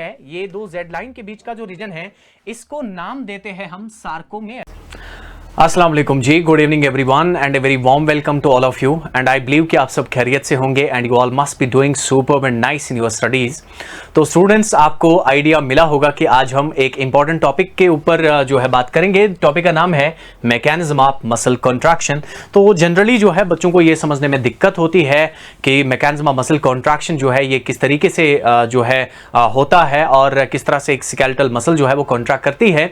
है ये दो जेड लाइन के बीच का जो रीजन है इसको नाम देते हैं हम सार्कोमेयर। अस्सलाम वालेकुम जी, good evening everyone and a very warm welcome to all of you and I believe कि आप सब खैरियत से होंगे and you all must be doing superb and nice in your studies. तो स्टूडेंट्स, आपको आइडिया मिला होगा कि आज हम एक इंपॉर्टेंट टॉपिक के ऊपर जो है बात करेंगे। टॉपिक का नाम है मैकेनिज्म ऑफ मसल कॉन्ट्रैक्शन। तो जनरली जो है बच्चों को ये समझने में दिक्कत होती है कि मैकेनिज्म ऑफ मसल कॉन्ट्रैक्शन जो है ये किस तरीके से जो है होता है और किस तरह से एक स्केलेटल मसल जो है वो कॉन्ट्रैक्ट करती है।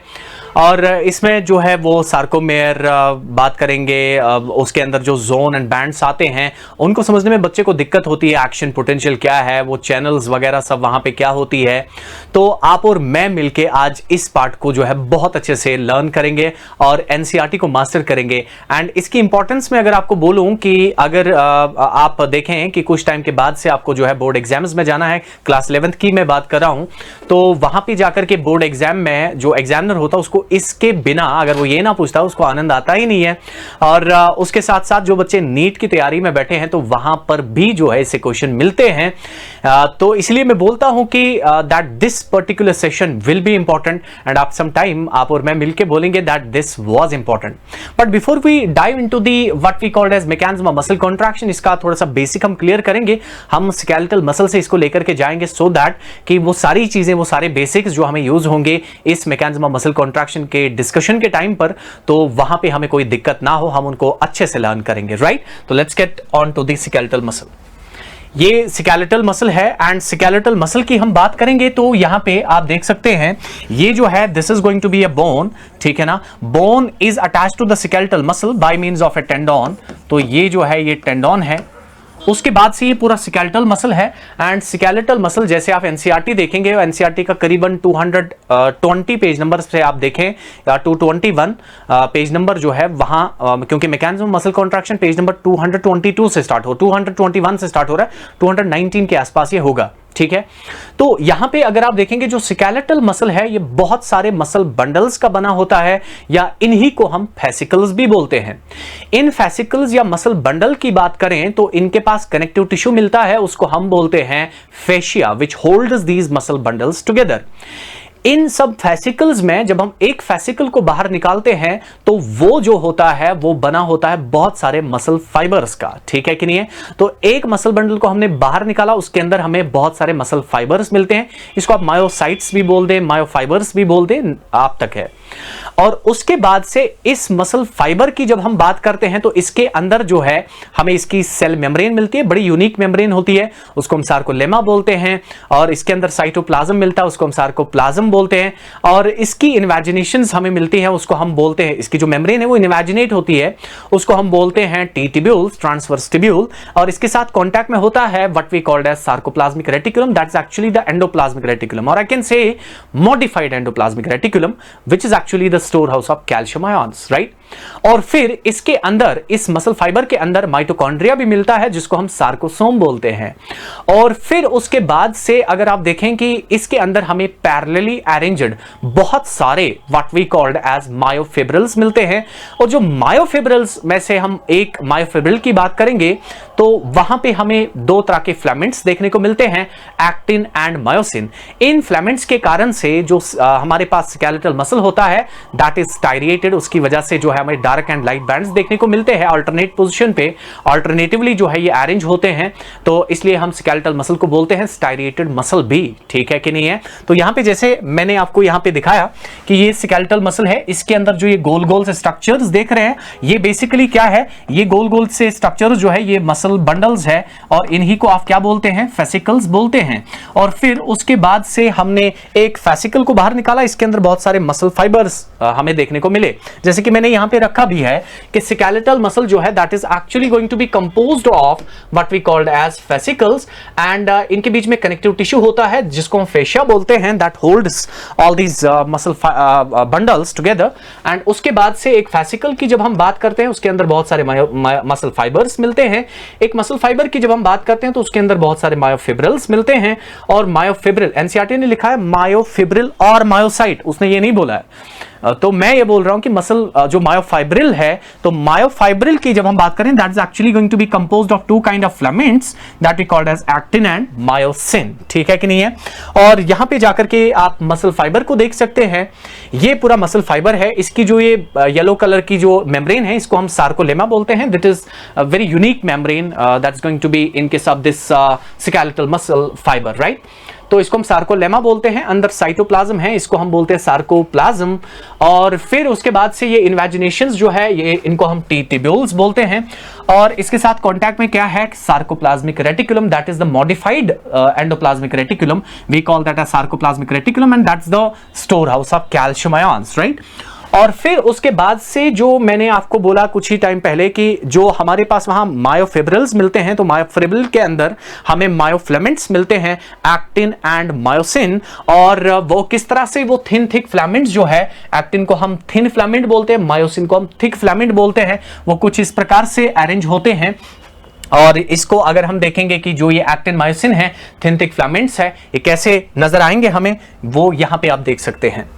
और इसमें जो है वो सार्कोमेयर बात करेंगे, उसके अंदर जो जोन एंड बैंड्स आते हैं उनको समझने में बच्चे को दिक्कत होती है। एक्शन पोटेंशियल क्या है, वो चैनल्स वगैरह सब वहां पे क्या होती है। तो आप और मैं मिलके आज इस पार्ट को जो है बहुत अच्छे से लर्न करेंगे और एनसीईआरटी को मास्टर करेंगे। एंड इसकी इंपॉर्टेंस में अगर आपको बोलूं कि अगर आप देखें कि कुछ टाइम के बाद से आपको जो है बोर्ड एग्जाम्स में जाना है, क्लास 11th की मैं बात कर रहा हूं, तो वहां पे जाकर के बोर्ड एग्जाम में जो एग्जामिनर होता है उसको इसके बिना अगर वो ये ना पूछता उसको आनंद आता ही नहीं है। और उसके साथ साथ जो बच्चे नीट की तैयारी में बैठे हैं तो वहां पर भी जो है ऐसे क्वेश्चन मिलते हैं। तो इसलिए मैं बोलता हूं कि that this particular session will be important and आप सम टाइम आप और मैं मिलकर बोलेंगे that this was important. But before we dive into the what we called as mechanism of muscle contraction, इसका थोड़ा सा बेसिक हम क्लियर करेंगे। हम स्केलेटल मसल से इसको लेकर के जाएंगे सो दैट कि वो सारी चीजें, वो सारे बेसिक्स जो हमें यूज होंगे इस मैकेनिज्म ऑफ मसल कॉन्ट्रैक्शन के डिस्कशन के टाइम पर, तो वहां पे हमें कोई दिक्कत ना हो, हम उनको अच्छे से लर्न करेंगे। राइट, तो let's get on to the skeletal muscle. ये स्केलेटल मसल है एंड स्केलेटल मसल की हम बात करेंगे तो यहां पे आप देख सकते हैं ये जो है this is going to be a bone, ठीक है ना। Bone is attached to the skeletal muscle by means of a tendon. तो ये जो है ये टेंडन है, उसके बाद से ये पूरा स्केलेटल मसल है। एंड स्केलेटल मसल जैसे आप एनसीईआरटी देखेंगे, एनसीईआरटी का करीबन 220 पेज नंबर से आप देखें या 221 पेज नंबर जो है वहां, क्योंकि mechanism muscle contraction page number 222 से स्टार्ट हो, 221 से स्टार्ट हो रहा है, 219 के आसपास ये होगा, ठीक है। तो यहां पे अगर आप देखेंगे जो स्केलेटल मसल है ये बहुत सारे मसल बंडल्स का बना होता है या इन्हीं को हम फेसिकल्स भी बोलते हैं। इन फेसिकल्स या मसल बंडल की बात करें तो इनके पास कनेक्टिव टिश्यू मिलता है, उसको हम बोलते हैं fascia which holds these muscle bundles together. इन सब फेसिकल्स में जब हम एक फेसिकल को बाहर निकालते हैं तो वो जो होता है वो बना होता है बहुत सारे मसल फाइबर्स का, ठीक है कि नहीं है। तो एक मसल बंडल को हमने बाहर निकाला, उसके अंदर हमें बहुत सारे मसल फाइबर्स मिलते हैं। इसको आप मायोसाइट्स भी बोल दें, मायोफाइबर्स भी बोल दें, आप तक है। और उसके बाद से इस मसल फाइबर की जब हम बात करते हैं तो इसके अंदर जो है हमें इसकी सेल मेम्ब्रेन मिलती है, बड़ी यूनिक मेम्ब्रेन होती है, उसको हम सार्कोलेमा बोलते हैं। और इसके अंदर साइटोप्लाज्म मिलता है, उसको हम सार्कोप्लाज्म बोलते हैं। और इसकी इन्वेजिनेशंस हमें मिलती हैं, उसको हम बोलते हैं, इसकी जो मेम्ब्रेन है वो इन्वेजिनेट होती है, उसको हम बोलते हैं टी टिब्यूल्स, ट्रांसवर्स टिब्यूल। और इसके साथ कॉन्टैक्ट में होता है what we called as sarcoplasmic reticulum, that's actually the endoplasmic reticulum, और I can say modified endoplasmic reticulum which is actually the store house of calcium ions, right. और फिर इसके अंदर, इस मसल फाइबर के अंदर माइटोकॉन्ड्रिया भी मिलता है जिसको हम सार्कोसोम बोलते हैं। और फिर उसके बाद से अगर आप देखें कि इसके अंदर हमें पैरेलली अरेंज्ड बहुत सारे what we called as myofibrils मिलते हैं। और जो मायोफिब्रिल्स में से हम एक मायोफिब्रिल की बात करेंगे तो वहां पे हमें दो तरह के फिलामेंट्स देखने को मिलते हैं, actin and myosin. In filaments के कारण से जो हमारे पास स्केलेटल मसल होता है दैट इज स्टाइरिएटेड, उसकी वजह से जो है हमें डार्क एंड लाइट बैंड्स देखने को मिलते हैं अल्टरनेट पोजीशन पे, अल्टरनेटिवली जो है ये अरेंज होते हैं। तो इसलिए हम स्केलेटल मसल को बोलते हैं स्टाइरिएटेड मसल भी, ठीक है कि नहीं है। तो यहां पे जैसे मैंने आपको यहां पे दिखाया कि ये स्केलेटल मसल है, इसके अंदर जो ये गोल गोल से स्ट्रक्चर्स देख रहे हैं ये बेसिकली क्या है, ये गोल गोल से स्ट्रक्चर्स जो है ये मसल बंडल्स है और इन्हीं को आप क्या बोलते हैं, फेसिकल्स बोलते हैं। और फिर उसके बाद से हमने एक फेसिकल को बाहर निकाला, इसके अंदर बहुत सारे मसल फाइबर्स हमें देखने को मिले, जैसे कि मैंने यहां पे रखा भी है कि स्केलेटल मसल जो है that is actually going to be composed of what we called as fascicles and इनके बीच में कनेक्टिव टिश्यू होता है जिसको हम फेशिया बोलते हैं, that holds all these muscle bundles together. And उसके बाद से एक फेसिकल की जब हम बात करते हैं उसके अंदर बहुत सारे मसल फाइबर्स मिलते हैं। एक मसल फाइबर की जब हम बात करते हैं तो उसके अंदर बहुत सारे मायोफिब्रिल्स मिलते हैं। और मायोफिब्रिल, एनसीईआरटी ने लिखा है मायोफिब्रिल और मायोसाइट, उसने ये नहीं बोला है। तो मैं ये बोल रहा हूं कि मसल जो मायोफाइब्रिल है, तो मायोफाइब्रिल की जब हम बात करें, that is actually going to be composed of two kind of filaments that we called as actin and myosin. ठीक है कि नहीं है? और यहां पे जाकर के आप मसल फाइबर को देख सकते हैं। ये पूरा मसल फाइबर है, इसकी जो ये येलो कलर की जो मेम्ब्रेन है, इसको हम सार्कोलेमा बोलते हैं। That is very unique membrane that is going to be in case of this skeletal muscle fibre, right? तो इसको हम सार्कोलेमा बोलते हैं। अंदर साइटोप्लाज्म है, इसको हम बोलते हैं सार्कोप्लाज्म। और फिर उसके बाद से ये इन्वेजिनेशंस जो है, ये इनको हम टी-ट्यूब्यूल्स बोलते हैं। और इसके साथ कांटेक्ट में क्या है? Sarcoplasmic reticulum, that is the modified endoplasmic reticulum. We call that as sarcoplasmic reticulum and that's the store house of calcium ions, right? और फिर उसके बाद से जो मैंने आपको बोला कुछ ही टाइम पहले कि जो हमारे पास वहां मायोफिब्रिल्स मिलते हैं, तो मायोफिब्रिल के अंदर हमें मायोफिलामेंट्स मिलते हैं, एक्टिन एंड मायोसिन। और वो किस तरह से, वो थिन थिक फिलामेंट्स जो है, एक्टिन को हम थिन फिलामेंट बोलते हैं, मायोसिन को हम थिक फिलामेंट बोलते हैं। वो कुछ इस प्रकार से अरेंज होते हैं। और इसको अगर हम देखेंगे कि जो ये एक्टिन मायोसिन है, थिन थिक फिलामेंट्स है, ये कैसे नजर आएंगे हमें, वो यहां पे आप देख सकते हैं।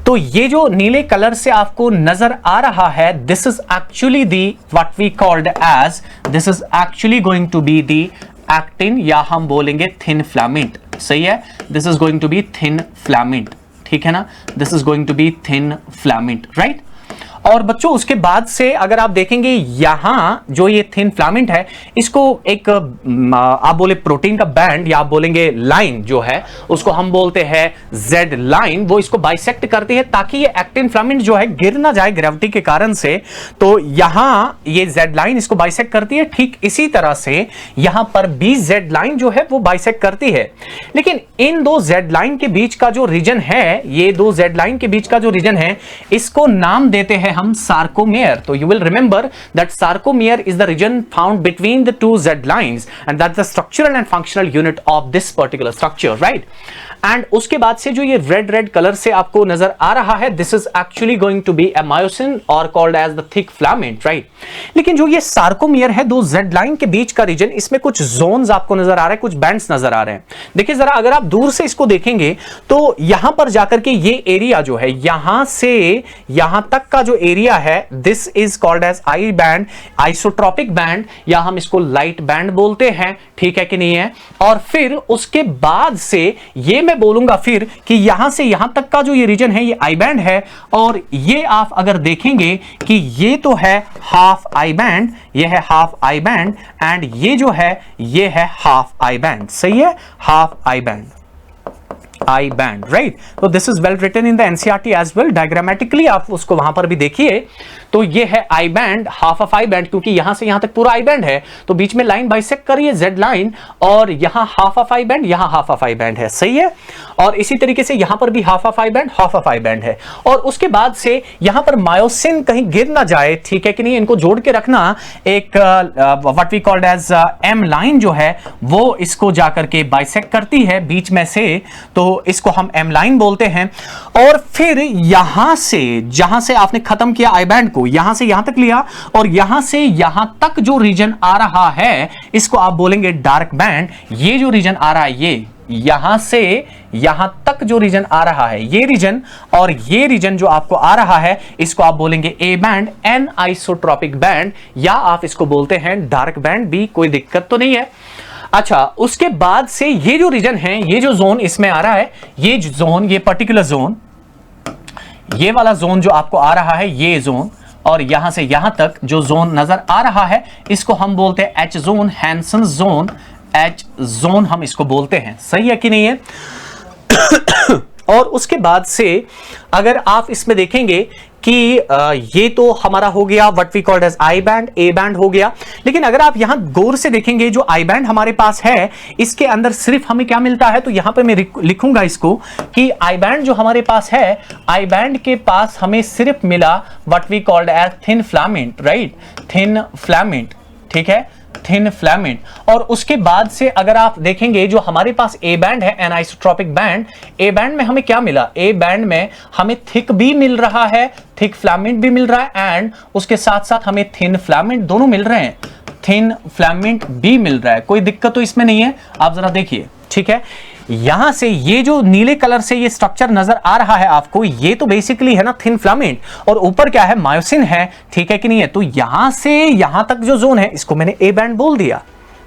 तो ये जो नीले कलर से आपको नजर आ रहा है, this is actually the what we called as, this is actually going to be the actin, या हम बोलेंगे थिन फिलामेंट। सही है? This is going to be thin filament. ठीक है ना? This is going to be thin filament, right? और बच्चों उसके बाद से अगर आप देखेंगे, यहां जो ये थिन फिलामेंट है, इसको एक आप बोले प्रोटीन का बैंड, या आप बोलेंगे लाइन जो है, उसको हम बोलते हैं जेड लाइन। वो इसको बाइसेक्ट करती है ताकि ये एक्टिन फिलामेंट जो है गिर ना जाए ग्रेविटी के कारण से। तो यहां ये जेड लाइन इसको बाइसेक्ट करती है। ठीक इसी तरह से यहां पर भी जेड लाइन जो है वो बाइसेक्ट करती है। लेकिन इन दो जेड लाइन के बीच का जो रीजन है, ये दो जेड लाइन के बीच का जो रीजन है, इसको नाम देते हैं हम sarcomere. तो you will remember that sarcomere is the region found between the two Z lines and that's the structural and functional unit of this particular structure, right? And उसके बाद से जो ये रेड रेड कलर से आपको नजर आ रहा है, this is actually going to be a myosin और called as the thick filament, right? लेकिन जो ये सार्कोमियर है, दो जेड लाइन के बीच का रीजन, इसमें कुछ जोन्स आपको नजर आ रहे हैं, कुछ बैंड्स नजर आ रहे हैं। देखिए जरा, अगर आप दूर से इसको देखेंगे तो यहां पर जाकर के ये एरिया जो है, यहां से यहां तक का जो एरिया है, this is called as I band, isotropic band, या हम इसको लाइट बैंड बोलते हैं। ठीक है कि नहीं है? और फिर उसके बाद से ये मैं बोलूंगा फिर कि यहां से यहां तक का जो ये रीजन है, ये आई बैंड है। और ये आप अगर देखेंगे कि ये तो है हाफ आई बैंड, ये है हाफ आई बैंड, एंड ये जो है ये है हाफ आई बैंड। सही है? Half I band, I band, right? तो this is well written in the NCERT as well. Diagrammatically आप उसको वहां पर भी देखिए। तो ये है I band, half of I band, क्योंकि यहां से यहां तक पूरा आई बैंड है, तो बीच में लाइन बाइसेक्ट करिए जेड लाइन, और यहां हाफ ऑफ आई बैंड, यहां हाफ ऑफ आई बैंड है। सही है? और इसी तरीके से यहां पर भी half of I band, half of I band है। और उसके बाद से यहां पर मायोसिन कहीं गिर ना जाए, ठीक है कि नहीं, इनको जोड़ के रखना। एक what we called as M line जो है, वो इसको जाकर के बाइसेक्ट करती है बीच में से, तो इसको हम एम लाइन बोलते हैं। और फिर यहां से, जहां से आपने खत्म किया आई बैंड को, यहां से यहां तक लिया, और यहां से यहां तक जो रीजन आ रहा है, इसको आप बोलेंगे डार्क बैंड। ये जो रीजन आ रहा है, ये यहां से यहां तक जो रीजन आ रहा है, ये रीजन, और ये रीजन जो आपको आ रहा है, इसको आप बोलेंगे A band, an isotropic band, या आप इसको बोलते हैं डार्क बैंड भी, कोई दिक्कत तो नहीं है। अच्छा, उसके बाद से ये जो रीजन है, ये जो जोन इसमें आ रहा है, ये जोन, ये पर्टिकुलर जोन, ये वाला जोन जो आपको आ रहा है, ये जोन, और यहां से यहां तक जो जोन नजर आ रहा है, इसको हम बोलते हैं H zone, Hensen zone, H zone हम इसको बोलते हैं। सही है कि नहीं है? और उसके बाद से अगर आप इसमें देखेंगे कि ये तो हमारा हो गया what we called as I band, A band हो गया। लेकिन अगर आप यहां गौर से देखेंगे, जो आई बैंड हमारे पास है, इसके अंदर सिर्फ हमें क्या मिलता है, तो यहां पे मैं लिखूंगा इसको कि आई बैंड जो हमारे पास है, आई बैंड के पास हमें सिर्फ मिला what we called as thin filament, right? Thin filament, ठीक है? Thin filament. और उसके बाद से अगर आप देखेंगे, जो हमारे पास ए बैंड है, एनाइसोट्रॉपिक बैंड, ए बैंड में हमें क्या मिला? ए बैंड में हमें थिक भी मिल रहा है, थिक फिलामेंट भी मिल रहा है, एंड उसके साथ साथ हमें थिन फिलामेंट, दोनों मिल रहे हैं, थिन फिलामेंट भी मिल रहा है। कोई दिक्कत तो इसमें नहीं है, आप जरा देखिए, ठीक है? यहां से ये जो नीले कलर से ये स्ट्रक्चर नजर आ रहा है आपको, ये तो बेसिकली है ना थिन फिलामेंट, और ऊपर क्या है, मायोसिन है, ठीक है कि नहीं है। तो यहां से यहां तक जो जोन है इसको मैंने ए बैंड बोल दिया,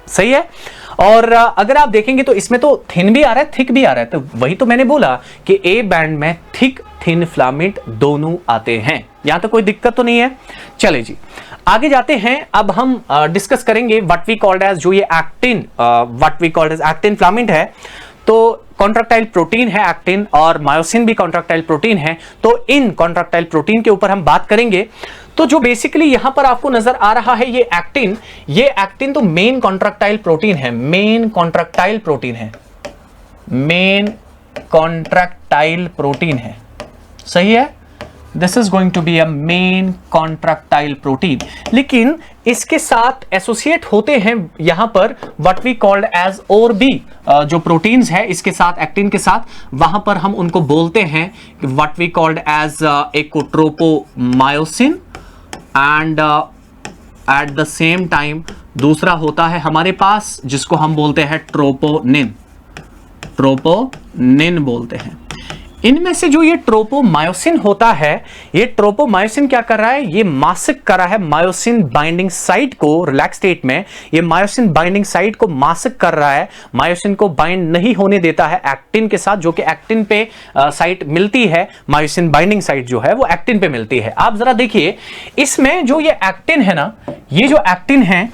सही है। और अगर आप देखेंगे तो इसमें तो थिन भी आ रहा है, थिक भी आ रहा है, तो वही तो मैंने बोला कि ए बैंड में थिक थिन फिलामेंट दोनों आते हैं, यहां तक कोई दिक्कत तो नहीं है। चले जी आगे जाते हैं। अब हम डिस्कस करेंगे व्हाट वी कॉल्ड एज जो ये actin, what we called as actin filament है। तो कॉन्ट्रैक्टाइल प्रोटीन है एक्टिन, और मायोसिन भी कॉन्ट्रैक्टाइल प्रोटीन है। तो इन कॉन्ट्रैक्टाइल प्रोटीन के ऊपर हम बात करेंगे। तो जो बेसिकली यहां पर आपको नजर आ रहा है ये एक्टिन तो मेन कॉन्ट्रैक्टाइल प्रोटीन है, मेन कॉन्ट्रैक्टाइल प्रोटीन है, मेन कॉन्ट्रैक्टाइल प्रोटीन है, सही है। This is going to be a main contractile protein. लेकिन इसके साथ एसोसिएट होते हैं यहां पर व्हाट वी कॉल्ड एज और भी जो प्रोटीन्स है इसके साथ, एक्टिन के साथ, वहां पर हम उनको बोलते हैं what we called as actotropomyosin, and at the same time दूसरा होता है हमारे पास जिसको हम बोलते हैं ट्रोपोनिन, ट्रोपोनिन बोलते हैं। इनमें से जो ये ट्रोपोमायोसिन होता है, ये ट्रोपोमायोसिन क्या कर रहा है, ये मास्क कर रहा है मायोसिन बाइंडिंग साइट को। रिलैक्स स्टेट में ये मायोसिन बाइंडिंग साइट को मास्क कर रहा है, मायोसिन को बाइंड नहीं होने देता है एक्टिन के साथ, जो कि एक्टिन पे साइट मिलती है। मायोसिन बाइंडिंग साइट जो है वो एक्टिन पे मिलती है। आप जरा देखिए इसमें जो ये एक्टिन है ना, ये जो एक्टिन है,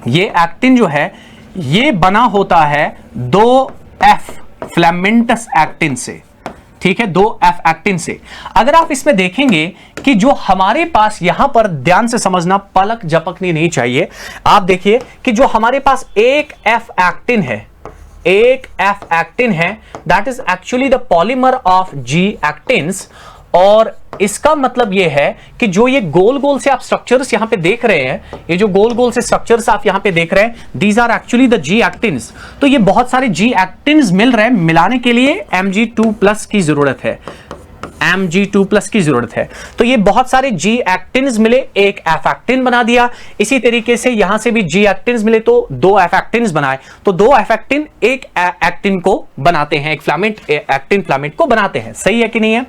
ये एक्टिन जो है ये बना होता है 2F फिलामेंटस एक्टिन से, ठीक है, 2F एक्टिन से। अगर आप इसमें देखेंगे कि जो हमारे पास यहां पर, ध्यान से समझना, पलक झपकनी नहीं चाहिए। आप देखिए कि जो हमारे पास एक F एक्टिन है, एक F एक्टिन है, that is actually the polymer of G actins. और इसका मतलब यह है कि जो ये गोल गोल से आप स्ट्रक्चर्स यहां पे देख रहे हैं, ये जो गोल गोल से स्ट्रक्चर्स आप यहां पे देख रहे हैं, these are actually the G actins. तो ये बहुत सारे G एक्टिन्स मिल रहे हैं, मिलाने के लिए Mg2+ की जरूरत है, Mg2+ की जरूरत है। तो ये बहुत सारे G एक्टिन्स मिले, एक F एक्टिन बना दिया। इसी तरीके से यहां से भी G एक्टिन्स मिले तो 2 F एक्टिन्स बनाए, तो 2 F एक्टिन एक एक्टिन को बनाते हैं, एक फिलामेंट, एक्टिन फिलामेंट को बनाते हैं, सही है कि नहीं है।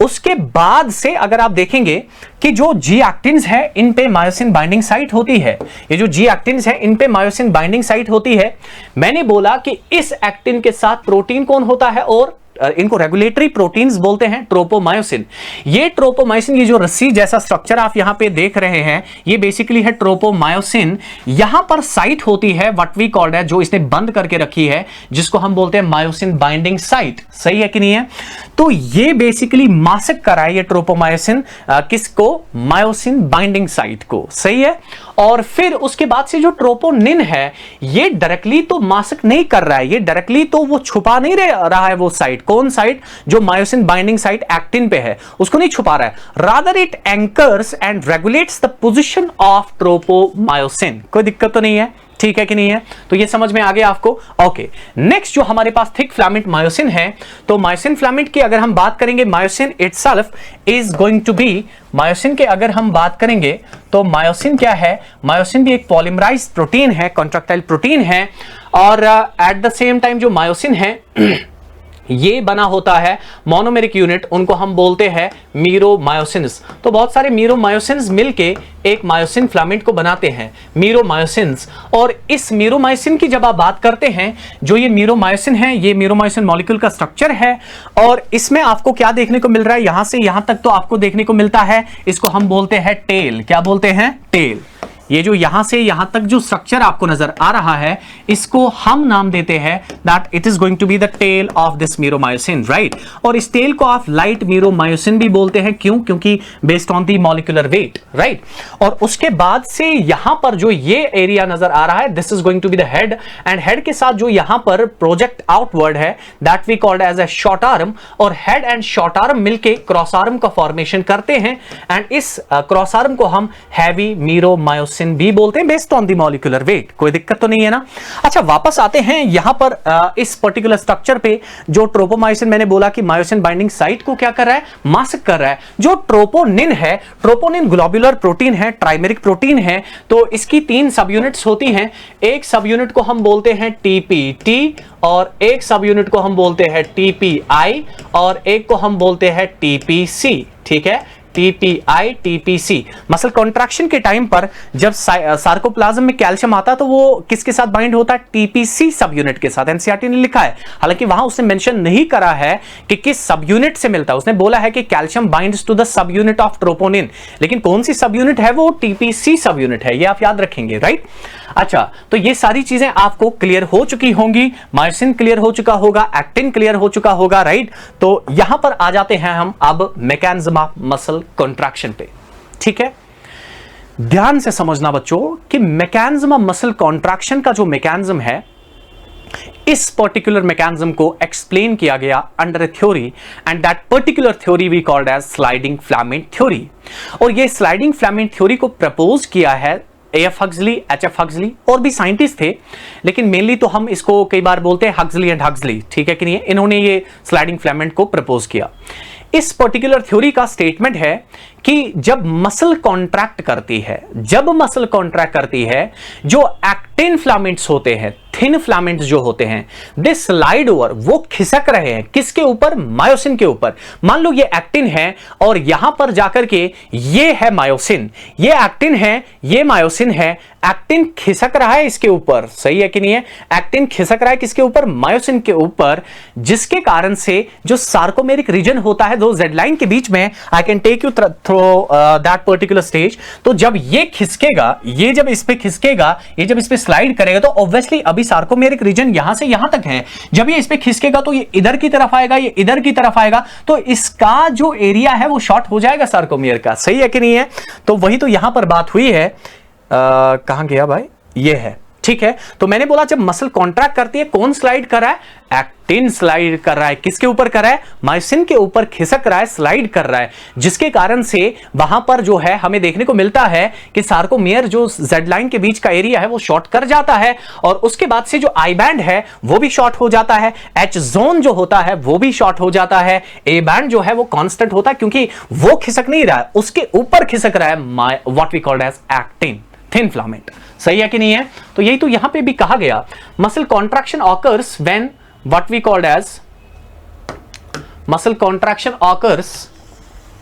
उसके बाद से अगर आप देखेंगे कि जो G एक्टिन्स है इन पे मायोसिन बाइंडिंग साइट होती है, ये जो G एक्टिन्स है इन पे मायोसिन बाइंडिंग साइट होती है। मैंने बोला कि इस एक्टिन के साथ प्रोटीन कौन होता है, और इनको रेगुलेटरी प्रोटीन्स बोलते हैं, ट्रोपोमायोसिन। ये ट्रोपोमायोसिन, ये जो रस्सी जैसा स्ट्रक्चर आप यहां पे देख रहे हैं, ये बेसिकली है ट्रोपोमायोसिन। यहां पर साइट होती है व्हाट वी कॉल्ड है, जो इसने बंद करके रखी है, जिसको हम बोलते हैं मायोसिन बाइंडिंग साइट, सही है कि नहीं है। तो ये बेसिकली मास्क करा है ये ट्रोपोमायोसिन, किसको, मायोसिन बाइंडिंग साइट को, सही है। और फिर उसके बाद से जो ट्रोपोनिन है, ये डायरेक्टली तो मास्क नहीं कर रहा है, ये डायरेक्टली तो वो छुपा नहीं रहा है वो साइट, कौन साइट, जो मायोसिन बाइंडिंग साइट एक्टिन पे है, उसको नहीं छुपा रहा है। Rather it anchors and regulates the position of tropomyosin. कोई दिक्कत तो नहीं है, ठीक है कि नहीं है। तो ये समझ में आ गया आपको। ओके, नेक्स्ट जो हमारे पास थिक फिलामेंट मायोसिन है, तो मायोसिन फिलामेंट की अगर हम बात करेंगे, myosin itself is going to be, myosin के अगर हम बात करेंगे तो मायोसिन क्या है, मायोसिन भी एक पॉलीमराइज्ड प्रोटीन है, कॉन्ट्रैक्टाइल प्रोटीन है। और एट द सेम टाइम जो मायोसिन है ये बना होता है मोनोमेरिक यूनिट, उनको हम बोलते हैं मीरोमायोसिन्स। तो बहुत सारे मीरोमायोसिन्स मिलके एक मायोसिन फिलामेंट को बनाते हैं, मीरोमायोसिन्स। और इस मीरोमायोसिन की जब आप बात करते हैं, जो ये मीरोमायोसिन है, ये मीरोमायोसिन मॉलिक्यूल का स्ट्रक्चर है। और इसमें आपको क्या देखने को मिल रहा है, यहां से यहां तक तो आपको देखने को मिलता है, इसको हम बोलते हैं टेल। क्या बोलते हैं, टेल। ये जो यहां से यहां तक जो स्ट्रक्चर आपको नजर आ रहा है, इसको हम नाम देते हैं that it is going to be the tail of this meromyosin, right. और इस टेल को आप लाइट मीरोमायोसिन भी बोलते हैं, क्यों, क्योंकि based on the molecular weight, right. और उसके बाद से यहां पर जो ये एरिया नजर आ रहा है, this is going to be the head, and head के साथ जो यहां पर प्रोजेक्ट आउटवर्ड है, that we called as a short arm. और हेड एंड शॉर्ट आर्म मिलके क्रॉस आर्म का फॉर्मेशन करते हैं, एंड इस क्रॉस आर्म को हम हैवी मीरोमायोसिन मायोसिन भी बोलते हैं based on the molecular weight. कोई दिक्कत तो नहीं है ना। अच्छा, वापस आते हैं यहां पर इस पर्टिकुलर स्ट्रक्चर पे। जो ट्रोपोमायोसिन, मैंने बोला कि मायोसिन बाइंडिंग साइट को क्या कर रहा है, मास्क कर रहा है। जो ट्रोपोनिन है, ट्रोपोनिन ग्लोबुलर प्रोटीन है, ट्राइमेरिक प्रोटीन है। तो इसकी 3 सब यूनिट्स होती हैं। एक सब यूनिट को हम बोलते हैं टीपीटी, और एक सब यूनिट को हम बोलते हैं टीपीआई, और एक को हम बोलते हैं टीपीसी। ठीक है, टीपीआई, टीपीसी। मसल कॉन्ट्रैक्शन के टाइम पर जब सार्कोप्लाज्म में कैल्शियम आता है तो वो किसके साथ बाइंड होता है, टीपीसी सब यूनिट के साथ। एनसीईआरटी ने लिखा है, हालांकि वहां उसने मेंशन नहीं करा है कि किस सब यूनिट से मिलता है। उसने बोला है कि calcium binds to the subunit of troponin, लेकिन कौन सी सब यूनिट है वो टीपीसी सब यूनिट है, ये आप याद रखेंगे, राइट। अच्छा, तो ये सारी चीजें आपको क्लियर हो चुकी होंगी। मायोसिन क्लियर हो चुका होगा, एक्टिन क्लियर हो चुका होगा, राइट। तो यहां पर आ जाते हैं हम अब मैकेनिज्म ऑफ मसल कॉन्ट्रैक्शन पे। ठीक है, ध्यान से समझना बच्चों कि मैकेनिज्म ऑफ मसल कॉन्ट्रैक्शन का जो मैकेनिज्म है, इस पर्टिकुलर मैकेनिज्म को एक्सप्लेन किया गया under a theory, and that particular theory we called as sliding filament theory. और ये स्लाइडिंग फिलामेंट थ्योरी को प्रपोज किया है एफ हक्सली, एच.एफ. हक्सली, और भी साइंटिस्ट थे, लेकिन मेनली तो हम इसको कई बार बोलते हैं हक्सली एंड हक्सली। ठीक है कि नहीं, इन्होंने ये स्लाइडिंग फिलामेंट को प्रपोज किया। इस पर्टिकुलर थ्योरी का स्टेटमेंट है कि जब मसल कॉन्ट्रैक्ट करती है, जब मसल कॉन्ट्रैक्ट करती है, जो एक्टिन फिलामेंट्स होते हैं, थिन फिलामेंट्स जो होते हैं, दे स्लाइड ओवर, वो खिसक रहे हैं किसके ऊपर, मायोसिन के ऊपर। मान लो ये एक्टिन है और यहां पर जाकर के ये है मायोसिन, ये एक्टिन है, ये मायोसिन है। एक्टिन खिसक रहा है इसके ऊपर, सही है कि नहीं है। एक्टिन खिसक रहा है किसके ऊपर, मायोसिन के ऊपर, जिसके कारण से जो सार्कोमेरिक रीजन होता है दो जेड लाइन के बीच में, I can take you through that particular stage. तो जब ये खिसकेगा, ये जब इस पे खिसकेगा, ये जब इस पे स्लाइड करेगा, तो ऑब्वियसली अभी सार्कोमेरिक रीजन यहां से यहां तक है। जब ये इस पे खिसकेगा तो ये इधर की तरफ आएगा, ये इधर की तरफ आएगा, तो इसका जो एरिया है वो शॉर्ट हो जाएगा सार्कोमेयर का, सही है कि नहीं है। तो वही तो यहां पर बात हुई है। कहां गया भाई, ये है। ठीक है, तो मैंने बोला जब मसल कॉन्ट्रैक्ट करती है, कौन स्लाइड कर रहा है, एक्टिन स्लाइड कर रहा है। किसके ऊपर कर रहा है, मायोसिन के ऊपर खिसक रहा है, स्लाइड कर रहा है, जिसके कारण से वहां पर जो है हमें देखने को मिलता है कि सार्कोमेयर जो जेड लाइन के बीच का एरिया है वो शॉर्ट कर जाता है, और उसके बाद से जो आई बैंड है वो भी शॉर्ट हो जाता है, एच जोन जो होता है वो भी शॉर्ट हो जाता है, ए बैंड जो है वो कांस्टेंट होता है, क्योंकि वो खिसक नहीं रहा है, उसके ऊपर खिसक रहा है what we called as actin, thin filament. सही है कि नहीं है। तो यही तो यहां पे भी कहा गया, muscle contraction occurs when what we called as muscle contraction occurs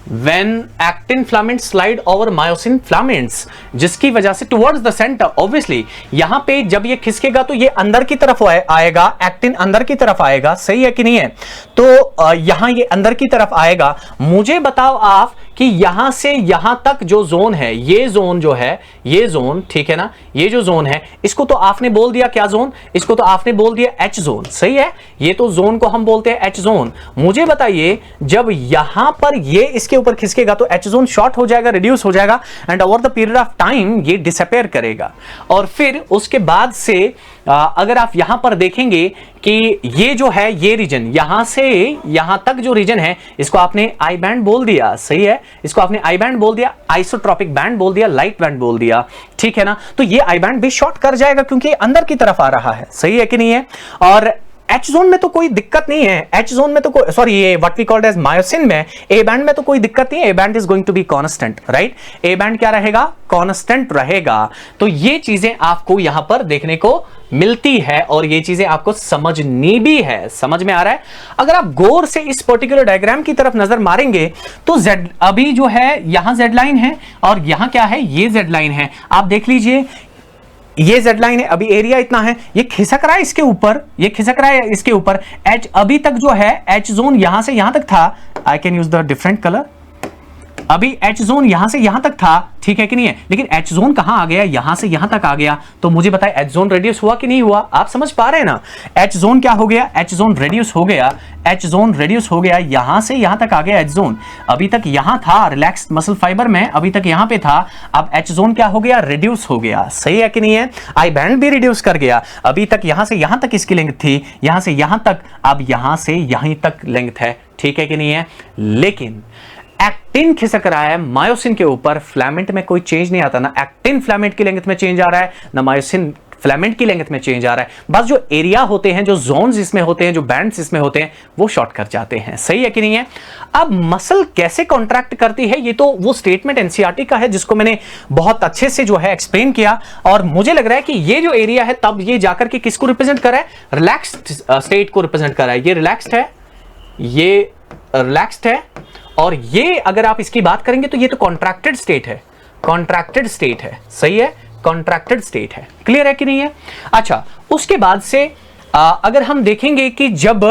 when actin filaments slide over myosin filaments, जिसकी वजह से towards the center, obviously यहां पे जब ये खिसकेगा तो ये अंदर की तरफ आएगा, एक्टिन अंदर की तरफ आएगा, सही है कि नहीं है। तो यहां ये अंदर की तरफ आएगा। मुझे बताओ आप कि यहां से यहां तक जो जोन है, ये जोन जो है, ये जोन, ठीक है ना, ये जो जोन है, इसको तो आपने बोल दिया क्या जोन, इसको तो आपने बोल दिया एच जोन, सही है। ये तो जोन को हम बोलते हैं एच जोन। मुझे बताइए जब यहां पर ये इसके ऊपर खिसकेगा तो एच जोन शॉर्ट हो जाएगा, रिड्यूस हो जाएगा, and over the period of time ये डिसअपीयर करेगा। और फिर उसके बाद से अगर आप यहां पर देखेंगे कि ये जो है, ये रीजन यहां से यहां तक जो रीजन है, इसको आपने आई बैंड बोल दिया, सही है, इसको आपने आई बैंड बोल दिया, आइसोट्रोपिक बैंड बोल दिया, लाइट बैंड बोल दिया, ठीक है ना। तो ये आई बैंड भी शॉर्ट कर जाएगा क्योंकि अंदर की तरफ आ रहा है, सही है कि नहीं है। और एच जोन में तो कोई दिक्कत नहीं है, एच जोन में तो कोई, सॉरी, ये what we called as myosin में, ए बैंड में तो कोई दिक्कत नहीं है, A band is going to be constant, right. A band क्या रहेगा, कांस्टेंट रहेगा। तो ये चीजें आपको यहां पर देखने को मिलती है और ये चीजें आपको समझनी भी है। समझ में आ रहा है। अगर आप गौर से इस पर्टिकुलर डायग्राम की तरफ नजर मारेंगे तो जेड, अभी जो है यहां जेड लाइन है और यहां क्या है, ये जेड लाइन है। आप देख लीजिए, ये जेड लाइन है, अभी एरिया इतना है, ये खिसक रहा है इसके ऊपर, ये खिसक रहा है इसके ऊपर। एच अभी तक जो है, एच जोन यहां से यहां तक था, आई can use the different colour. अभी एच जोन यहां से यहां तक था, ठीक है कि नहीं है, लेकिन एच जोन कहां आ गया, यहां से यहां तक आ गया। तो मुझे बताए एच जोन रेडियस हुआ कि नहीं हुआ, आप समझ पा रहे हैं ना। एच जोन क्या हो गया, एच जोन रेडियस हो गया, एच जोन रेडियस हो गया, यहां से यहां तक आ गया एच जोन। अभी तक यहां था रिलैक्स्ड मसल फाइबर में, अभी तक यहां पे था, अब एच जोन क्या हो गया, रिड्यूस हो गया, सही है कि नहीं है। आई बैंड भी रिड्यूस कर गया, अभी तक यहां से यहां तक इसकी लेंथ थी, यहां से यहां तक, अब यहां से यहीं तक लेंथ है, ठीक है कि नहीं है। लेकिन एक्टिन खिसक रहा है मायोसिन के ऊपर, फिलामेंट में कोई चेंज नहीं आता, ना एक्टिन फिलामेंट की लेंथ में चेंज आ रहा है, ना मायोसिन फिलामेंट की लेंथ में चेंज आ रहा है। बस जो एरिया होते हैं, जो जोन्स इसमें होते हैं, जो बैंड्स इसमें होते हैं, वो शॉर्ट कर जाते हैं। सही है कि नहीं है? अब मसल कैसे कॉन्ट्रैक्ट करती है, ये तो वो स्टेटमेंट एनसीईआरटी का है जिसको मैंने बहुत अच्छे से जो है एक्सप्लेन किया, और मुझे लग रहा है कि ये जो एरिया है तब ये जाकर के किसको रिप्रेजेंट कर रहा है? रिलैक्स्ड स्टेट को रिप्रेजेंट कर रहा है। ये रिलैक्स्ड है, ये रिलैक्स्ड है, और ये अगर आप इसकी बात करेंगे तो ये तो कॉन्ट्रैक्टेड स्टेट है, कॉन्ट्रैक्टेड स्टेट है। सही है, कॉन्ट्रैक्टेड स्टेट है। क्लियर है कि नहीं है? अच्छा, उसके बाद से अगर हम देखेंगे कि जब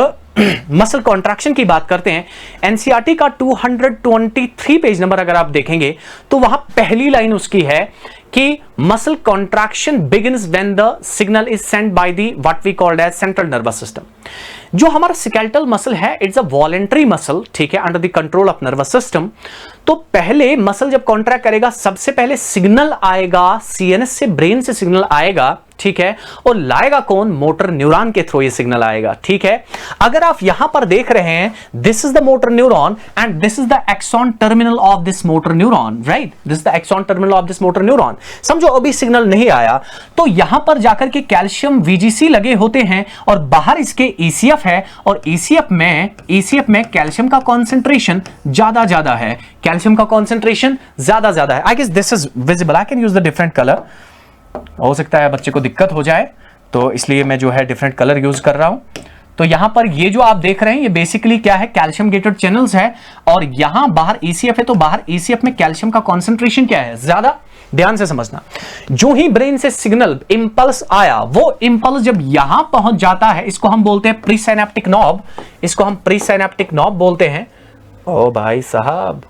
मसल कॉन्ट्रैक्शन की बात करते हैं, एनसीईआरटी का 223 पेज नंबर अगर आप देखेंगे तो वहां पहली लाइन उसकी है कि muscle contraction begins when the signal is sent by the what we called as central nervous system. जो हमारा स्केलेटल मसल है, इट्स अ वॉलेंटरी मसल, ठीक है, under the control of nervous system. तो पहले मसल जब कॉन्ट्रैक्ट करेगा, सबसे पहले सिग्नल आएगा सीएनएस से, ब्रेन से सिग्नल आएगा, ठीक है, और लाएगा कौन? मोटर न्यूरॉन के थ्रू ये सिग्नल आएगा। ठीक है, अगर आप यहां पर देख रहे हैं, this is the motor neuron and this is the axon terminal of this motor neuron, right? This is the axon terminal of this motor neuron. समझो अभी सिग्नल नहीं आया, तो यहां पर जाकर के कैल्शियम वीजीसी लगे होते हैं और बाहर इसके ईसीएफ है, और ईसीएफ में कैल्शियम का कॉन्सेंट्रेशन ज्यादा है, कैल्शियम का कॉन्सेंट्रेशन ज्यादा है। I guess this is visible, I can use the different colour. हो सकता है बच्चे को दिक्कत हो जाए, तो इसलिए मैं जो है डिफरेंट कलर यूज कर रहा हूं। तो यहां पर ये जो आप देख रहे हैं, ये बेसिकली क्या है? कैल्शियम गेटेड चैनल्स है, और यहां बाहर ईसीएफ है, तो बाहर ईसीएफ में कैल्शियम का कॉन्सेंट्रेशन क्या है? ज्यादा। ध्यान से समझना, जो ही ब्रेन से सिग्नल इंपल्स आया, वो इंपल्स जब यहां पहुंच जाता है, इसको हम बोलते हैं प्रीसाइनेप्टिक नॉब, इसको हम प्रीसाइनेप्टिक नॉब बोलते हैं। ओ भाई साहब,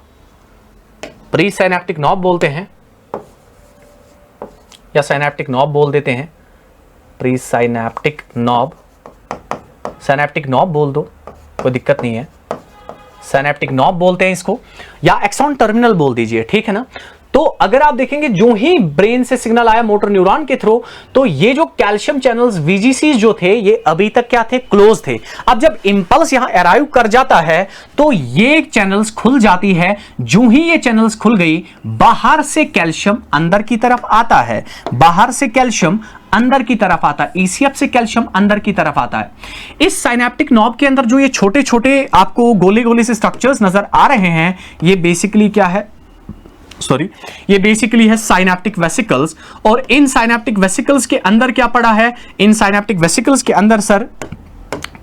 प्रीसाइनेप्टिक नॉब बोलते हैं, या साइनेप्टिक नॉब बोल देते हैं, प्रीसाइनेप्टिक नॉब, साइनेप्टिक नॉब बोल दो, कोई दिक्कत नहीं है, साइनेप्टिक नॉब बोलते हैं इसको, या एक्सॉन टर्मिनल बोल दीजिए, ठीक है ना? तो अगर आप देखेंगे, जो ही ब्रेन से सिग्नल आया मोटर न्यूरॉन के थ्रू, तो ये जो कैल्शियम चैनल्स वीजीसी जो थे, ये अभी तक क्या थे? क्लोज थे। अब जब इंपल्स यहां अराइव कर जाता है, तो ये चैनल्स खुल जाती है। जो ही ये चैनल्स खुल गई, बाहर से कैल्शियम अंदर की तरफ आता है, बाहर से कैल्शियम अंदर की तरफ आता है, ईसीएफ से कैल्शियम अंदर की तरफ आता है। इस साइनेप्टिक नॉब के अंदर जो ये छोटे छोटे आपको गोले गोले से स्ट्रक्चर्स नजर आ रहे हैं, ये बेसिकली क्या है? ये बेसिकली है साइनेप्टिक वेसिकल्स। और इन साइनेप्टिक वेसिकल्स के अंदर क्या पड़ा है? इन साइनेप्टिक वेसिकल्स के अंदर सर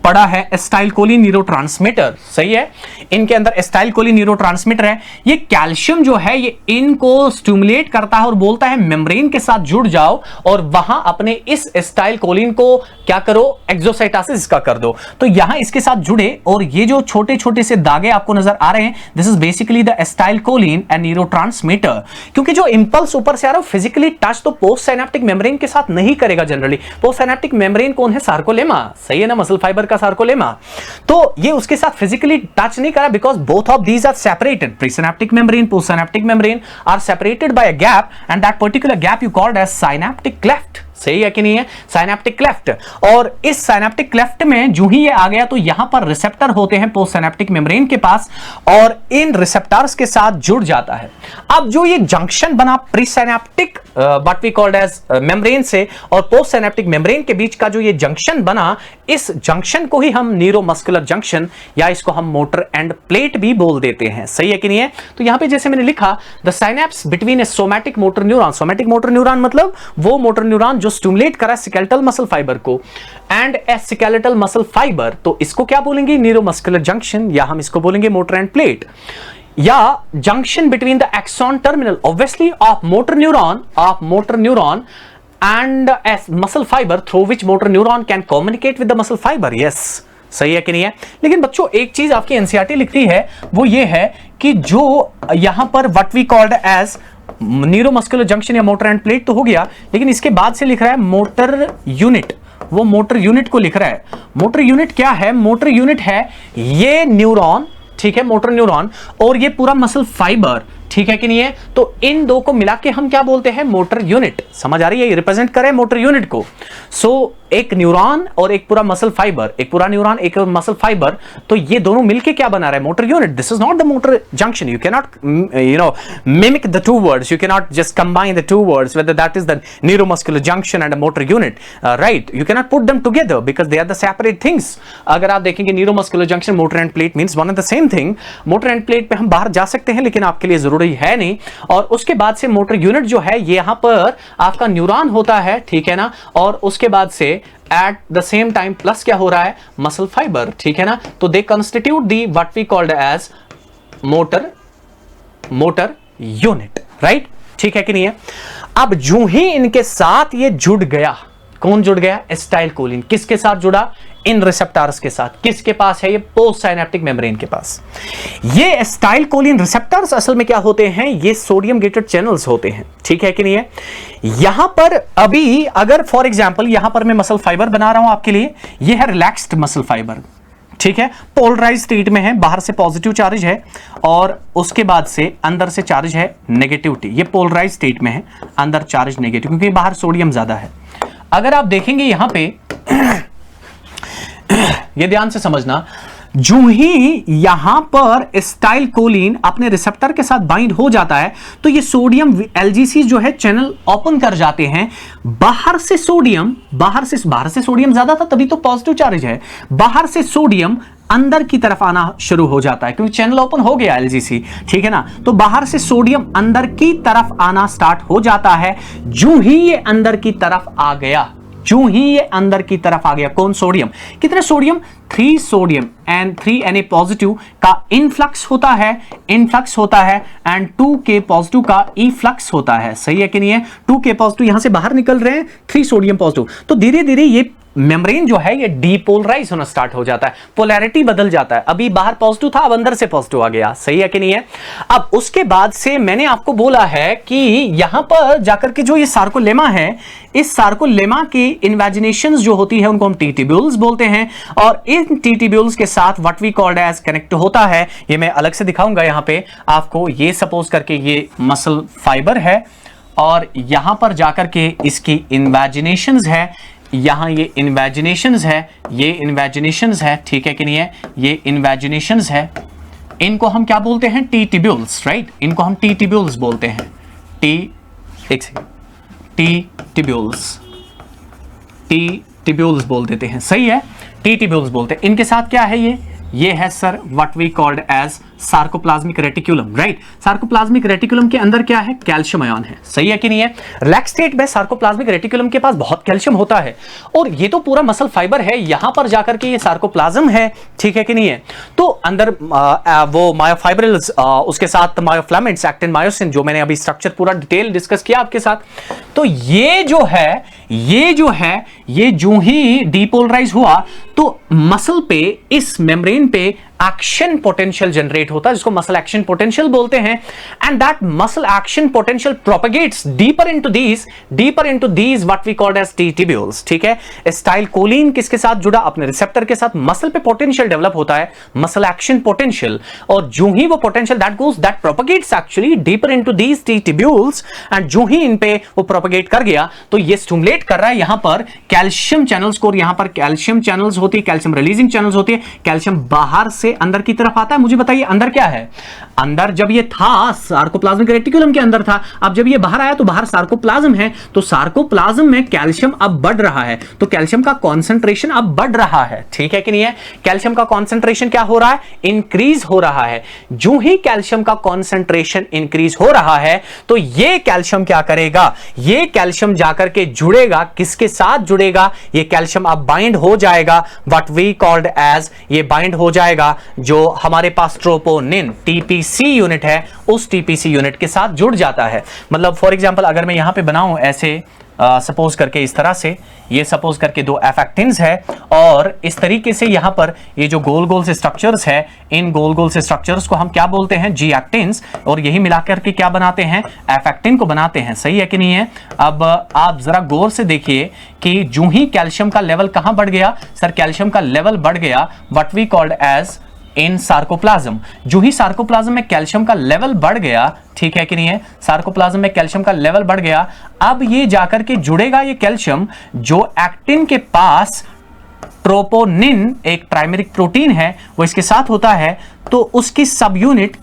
पड़ा है एसिटाइलकोलिन न्यूरोट्रांसमीटर। सही है, इनके अंदर एसिटाइलकोलिन न्यूरोट्रांसमीटर है। ये कैल्शियम जो है, ये इनको स्टिमुलेट करता है और बोलता है मेम्ब्रेन के साथ जुड़ जाओ, और वहां अपने इस एसिटाइलकोलिन को क्या करो? एक्सोसाइटोसिस का कर दो। तो यहां इसके साथ जुड़े, और ये जो छोटे छोटे से दागे आपको नजर आ रहे हैं, this is basically the acetylcholine and neurotransmitter. क्योंकि जो इंपल्स ऊपर से आ रहा है, फिजिकली टच तो पोस्ट साइनेप्टिक मेम्ब्रेन के साथ नहीं करेगा जनरली। पोस्ट साइनेप्टिक मेम्ब्रेन कौन है? सार्कोलेमा। सही है ना, मसल फाइबर का सार्कोलेमा। तो ये उसके साथ फिजिकली टच नहीं करा, because both of these are separated. Presynaptic membrane, postsynaptic membrane are separated by a gap, and that particular gap you called as synaptic cleft. सही है कि नहीं है? Synaptic cleft. और इस साइनेप्टिक क्लेफ्ट में जो ही ये आ गया, तो यहां पर रिसेप्टर होते हैं पोस्ट साइनेप्टिक मेम्ब्रेन के पास, और इन रिसेप्टर्स के साथ जुड़ जाता है। अब जो ये जंक्शन बना presynaptic what we called as membrane से और पोस्ट साइनेप्टिक मेम्ब्रेन के बीच का जो ये जंक्शन बना, इस जंक्शन को ही हम न्यूरोमस्कुलर जंक्शन, या इसको हम मोटर एंड प्लेट भी बोल देते हैं। सही है कि नहीं है? तो यहां पे जैसे मैंने लिखा, the synapse between A somatic motor neuron, somatic motor neuron मतलब वो मोटर न्यूरॉन जो स्टिमुलेट करा स्केलेटल मसल फाइबर को, and A skeletal muscle fibre, तो इसको क्या बोलेंगे? न्यूरोमस्कुलर जंक्शन, या हम इसको बोलेंगे मोटर एंड प्लेट, या junction between the axon terminal obviously of motor neuron and a muscle fiber through which motor neuron can communicate with the muscle fiber. Yes, सही है कि नहीं है? लेकिन बच्चों एक चीज आपकी एनसीईआरटी लिखती है, वो ये है कि जो यहां पर what we called as neuromuscular junction या मोटर एंड प्लेट तो हो गया, लेकिन इसके बाद से लिख रहा है मोटर यूनिट। वो मोटर यूनिट को लिख रहा है। मोटर यूनिट क्या है? मोटर यूनिट है ये न्यूरॉन, ठीक है, मोटर न्यूरॉन, और ये पूरा मसल फाइबर, ठीक है कि नहीं है? तो इन दो को मिला के हम क्या बोलते हैं? Motor unit. समझ आ रही है? ये रिप्रेजेंट करें मोटर यूनिट को। सो एक न्यूरॉन और एक पूरा मसल फाइबर, एक पूरा न्यूरॉन एक मसल फाइबर, तो ये दोनों मिलके क्या बना रहा है? Motor unit. This is not the motor junction. You can not mimic the two words. You cannot just combine the two words, whether that is the neuromuscular junction and a motor unit, right? You cannot put them together because they are the separate things. अगर आप देखेंगे neuromuscular junction, motor end plate means one and the same thing. motor end plate पे हम बाहर जा सकते हैं, लेकिन आपके लिए जरूरी है नहीं। और उसके बाद से मोटर यूनिट जो है, ये यहां पर आपका न्यूरॉन होता है, ठीक है ना? और उसके बाद से eight the same time plus क्या हो रहा है? मसल फाइबर, ठीक है ना? तो they constitute the what we called as motor unit, right? ठीक है कि नहीं है? अब जो ही इनके साथ ये जुड़ गया, कौन जुड़ गया? एसिटाइलकोलिन। किसके साथ जुड़ा? इन रिसेप्टर्स के साथ। किसके पास है? ये पोस्ट साइनेप्टिक मेम्ब्रेन के पास। ये एसिटाइलकोलिन रिसेप्टर्स असल में क्या होते हैं? ये सोडियम गेटेड चैनल्स होते हैं, ठीक है कि नहीं है? यहां पर अभी अगर फॉर एग्जांपल यहां पर मैं मसल फाइबर बना रहा हूं आपके लिए, ये है रिलैक्स्ड मसल फाइबर, ठीक है? पोलराइज स्टेट में है, बाहर से पॉजिटिव चार्ज है और उसके बाद से अंदर से चार्ज है नेगेटिविटी। ये पोलराइज स्टेट में है, अंदर चार्ज नेगेटिव, क्योंकि बाहर सोडियम ज्यादा है। अगर आप देखेंगे यहां पे ये ध्यान से समझना, जो ही यहां पर एसिटाइलकोलिन अपने रिसेप्टर के साथ बाइंड हो जाता है, तो ये सोडियम एलजीसी जो है चैनल ओपन कर जाते हैं। बाहर से सोडियम ज्यादा था, तभी तो पॉजिटिव चार्ज है। बाहर से सोडियम अंदर की तरफ आना शुरू हो जाता है, क्योंकि चैनल ओपन हो गया एलजीसी, ठीक है ना? तो बाहर से सोडियम अंदर की तरफ आना स्टार्ट हो जाता है। जो ही ये अंदर की तरफ आ गया, कौन? सोडियम। कितने sodium? 3 sodium and 3 Na positive का इनफ्लक्स होता है एंड 2K पॉजिटिव का इफ्लक्स होता है। सही है कि नहीं है? 2K पॉजिटिव यहां से बाहर निकल रहे हैं, 3 सोडियम पॉजिटिव। तो धीरे धीरे ये मेम्ब्रेन जो है ये डीपोलराइज होना स्टार्ट हो जाता है, पोलैरिटी बदल जाता है। अभी बाहर पॉजिटिव था, अब अंदर से पॉजिटिव आ गया। सही है कि नहीं है? अब उसके बाद से मैंने आपको बोला है कि यहां पर जाकर के जो ये सार्कोलेमा है, इस सार्कोलेमा की इन्वेजिनेशंस जो होती है उनको हम टी ट्यूब्यूल्स बोलते हैं, और इन टी ट्यूब्यूल्स के साथ what we called as connect होता है। ये मैं अलग से दिखाऊंगा यहां पे आपको। ये सपोज करके ये मसल फाइबर है और यहां पर जाकर के इसकी इन्वेजिनेशंस है, यहां ये इन्वेजिनेशंस है, ठीक है कि नहीं है? ये इन्वेजिनेशंस है, इनको हम क्या बोलते हैं? T tubules, right? इनको हम टी ट्यूब्यूल्स बोलते हैं। टी ट्यूब्यूल्स बोल देते हैं, सही है? टी ट्यूब्यूल्स बोलते हैं। इनके साथ क्या है? ये है sir what we called as sarcoplasmic reticulum, right? Sarcoplasmic reticulum के अंदर क्या है? कैल्शियम आयन है। सही है कि नहीं है? रिलैक्स स्टेट में सार्कोप्लाज्मिक रेटिकुलम के पास बहुत कैल्शियम होता है, और ये तो पूरा मसल फाइबर है, यहां पर जाकर के ये सार्कोप्लाज्म है, ठीक है कि नहीं है? तो अंदर वो मायोफाइब्रिल्स, उसके साथ मायोफ्लामेंट्स, एक्टिन, मायोसिन, जो मैंने अभी स्ट्रक्चर पूरा डिटेल डिस्कस किया आपके साथ। तो ये जो ही डीपोलराइज हुआ, तो मसल पे, इस मेम्ब्रेन पे एक्शन पोटेंशियल जनरेट होता है, जिसको मसल एक्शन पोटेंशियल बोलते हैं। And that muscle action potential propagates deeper into these what we called as T tubules, ठीक है? एसिटाइलकोलिन किसके साथ जुड़ा? अपने रिसेप्टर के साथ। मसल पे पोटेंशियल डेवलप होता है, मसल एक्शन पोटेंशियल, और जो ही वो potential that propagates actually deeper into these T tubules, and जो ही इन पे वो प्रोपेगेट कर गया, तो ये स्टिमुलेट कर रहा है यहां पर कैल्शियम चैनल्स को। यहां पर कैल्शियम चैनल्स होती है, कैल्शियम रिलीजिंग चैनल्स होती है। कैल्शियम बाहर से अंदर की तरफ आता है। मुझे बताइए अंदर क्या है? अंदर जब ये था सार्कोप्लाज्मिक रेटिकुलम के अंदर था, अब जब ये बाहर आया तो बाहर सार्कोप्लाज्म है, तो सार्कोप्लाज्म में कैल्शियम अब बढ़ रहा है, तो कैल्शियम का कॉन्सेंट्रेशन अब बढ़ रहा है, ठीक है कि नहीं है? कैल्शियम का कॉन्सेंट्रेशन क्या हो रहा है? इंक्रीज हो रहा है। जो ही कैल्शियम का कॉन्सेंट्रेशन इंक्रीज हो रहा है, तो ये कैल्शियम क्या करेगा? ये कैल्शियम जाकर के जुड़ेगा, किसके साथ जुड़ेगा? ये कैल्शियम अब बाइंड हो जाएगा, व्हाट वी कॉल्ड एज, ये बाइंड हो जाएगा जो हमारे पास ट्रोपोनिन टीपीसी यूनिट है, उस टीपीसी यूनिट के साथ जुड़ जाता है। मतलब फॉर एग्जांपल अगर मैं यहां पे बनाऊं ऐसे, सपोज करके इस तरह से, ये सपोज करके 2 एफेक्टिन्स है, और इस तरीके से यहां पर ये जो गोल गोल से स्ट्रक्चर्स है, इन गोल गोल से स्ट्रक्चर्स को हम क्या बोलते हैं? जी एक्टिन्स, और यही मिलाकर के क्या बनाते हैं? एफेक्टिन को बनाते हैं। सही है कि नहीं है? अब आप जरा गौर से देखिए कि जो ही कैल्शियम का लेवल कहां बढ़ गया? सर कैल्शियम का लेवल बढ़ गया what we called as in sarcoplasm. जो ही सार्कोप्लाज्म में कैल्शियम का लेवल बढ़ गया, ठीक है कि नहीं है, सार्कोप्लाज्म में कैल्शियम का लेवल बढ़ गया, अब ये जाकर के जुड़ेगा ये कैल्शियम जो एक्टिन के पास ट्रोपोनिन एक ट्राइमेरिक प्रोटीन है वो इसके साथ होता है, तो उसकी सब यूनिट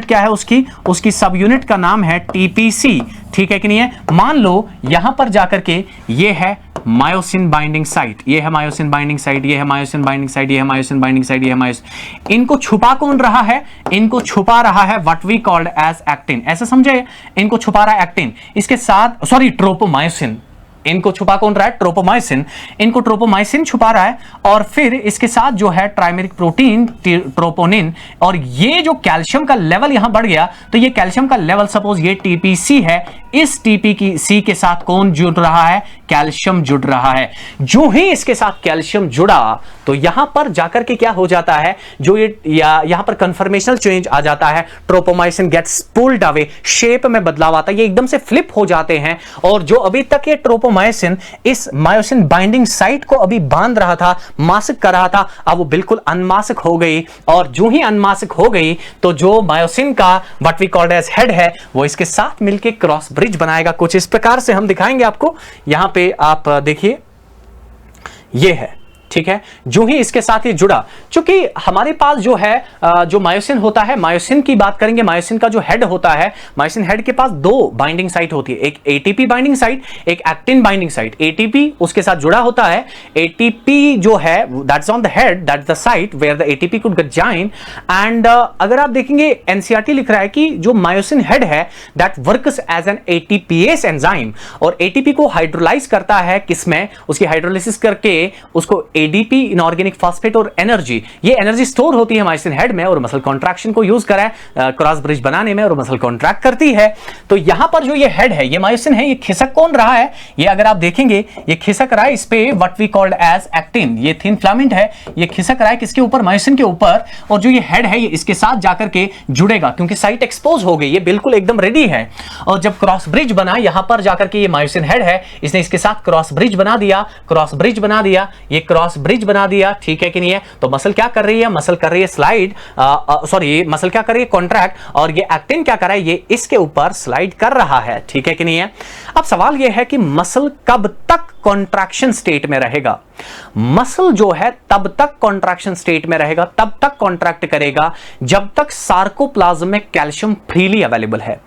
क्या है, उसकी सब यूनिट का नाम है टीपीसी, ठीक है कि नहीं है। मान लो यहां पर जाकर के ये है मायोसिन बाइंडिंग साइट, ये है मायोसिन बाइंडिंग साइट, ये है मायोसिन बाइंडिंग साइट, ये है मायोसिन बाइंडिंग साइट, ये है मायोसिन। इनको छुपा कौन रहा है, इनको छुपा रहा है what we called as actin, ऐसे समझे, इनको छुपा रहा है एक्टिन, इसके साथ सॉरी ट्रोपोमायोसिन, इनको छुपा कौन रहा है, ट्रोपोमायोसिन, इनको ट्रोपोमायोसिन छुपा रहा है, और फिर इसके साथ जो है ट्राइमेरिक प्रोटीन ट्रोपोनिन, और ये जो कैल्शियम का लेवल यहां बढ़ गया, तो ये कैल्शियम का लेवल सपोज ये टीपीसी है, इस टीपीसी के साथ कौन जुड़ रहा है, कैल्शियम जुड़ रहा है। जो ही इसके साथ कैल्शियम जुड़ा तो यहां पर जाकर के क्या हो जाता है, जो ये यहां पर कन्फर्मेशनल चेंज आ जाता है, tropomyosin gets pulled away, shape में बदलाव आता है, ये एकदम से फ्लिप हो जाते हैं, और जो अभी तक ये ट्रोपोमायोसिन इस मायोसिन बाइंडिंग साइट को अभी बांध रहा था, मास्क कर रहा था, अब वो बिल्कुल अनमास्क हो गई, और जो ही अनमास्क हो गई तो जो मायोसिन का what we called as head है वो इसके साथ मिलके क्रॉस ब्रिज बनाएगा। कुछ इस प्रकार से हम दिखाएंगे आपको, यहां पे आप देखिए ये है, ठीक है, जो ही इसके साथ ही जुड़ा, क्योंकि हमारे पास जो है जो मायोसिन होता है, मायोसिन की बात करेंगे, मायोसिन का जो हेड होता है, मायोसिन हेड के पास दो बाइंडिंग साइट होती है, एक एटीपी बाइंडिंग साइट, एक एक्टिन बाइंडिंग साइट। एटीपी उसके साथ जुड़ा होता है, एटीपी जो है that's on the head, that's the site where the ATP could get join, and अगर आप देखेंगे एनसीईआरटी लिख रहा है कि जो मायोसिन हेड है that works as an ATPase enzyme, और एटीपी को हाइड्रोलाइज करता है किसमें, उसकी हाइड्रोलाइसिस करके उसको एडीपी इनऑर्गेनिक फॉस्फेट और एनर्जी, ये एनर्जी स्टोर होती है मायोसिन हेड में, और मसल कॉन्ट्रैक्शन को यूज करा है क्रॉस ब्रिज बनाने में, और मसल कॉन्ट्रैक्ट करती है। तो यहां पर जो ये हेड है, ये मायोसिन है, ये खिसक कौन रहा है, ये अगर आप देखेंगे ये खिसक रहा है इस पे what we called as actin, ये थिन फिलामेंट है, ये खिसक रहा है किसके ऊपर, मायोसिन के ऊपर, और जो ये हेड है ये इसके साथ जाकर के जुड़ेगा, क्योंकि साइट एक्सपोज हो गई, ये बिल्कुल एकदम रेडी है। और जब क्रॉस ब्रिज बना, यहां पर जाकर के ये मायोसिन हेड है, इसने इसके साथ क्रॉस ब्रिज बना दिया, क्रॉस ब्रिज बना दिया, ये क्रॉस ब्रिज बना दिया, ठीक है कि नहीं है। तो मसल क्या कर रही है, मसल कर रही है स्लाइड, सॉरी मसल क्या कर रही है, कॉन्ट्रैक्ट, और ये एक्टिन क्या कर रहा है, ये इसके ऊपर स्लाइड कर रहा है, ठीक है कि नहीं है। अब सवाल ये है कि मसल कब तक कॉन्ट्रैक्शन स्टेट में रहेगा, मसल जो है तब तक कॉन्ट्रैक्शन स्टेट में रहेगा, तब तक कॉन्ट्रैक्ट करेगा जब तक सार्कोप्लाज्म में कैल्शियम फ्रीली अवेलेबल है।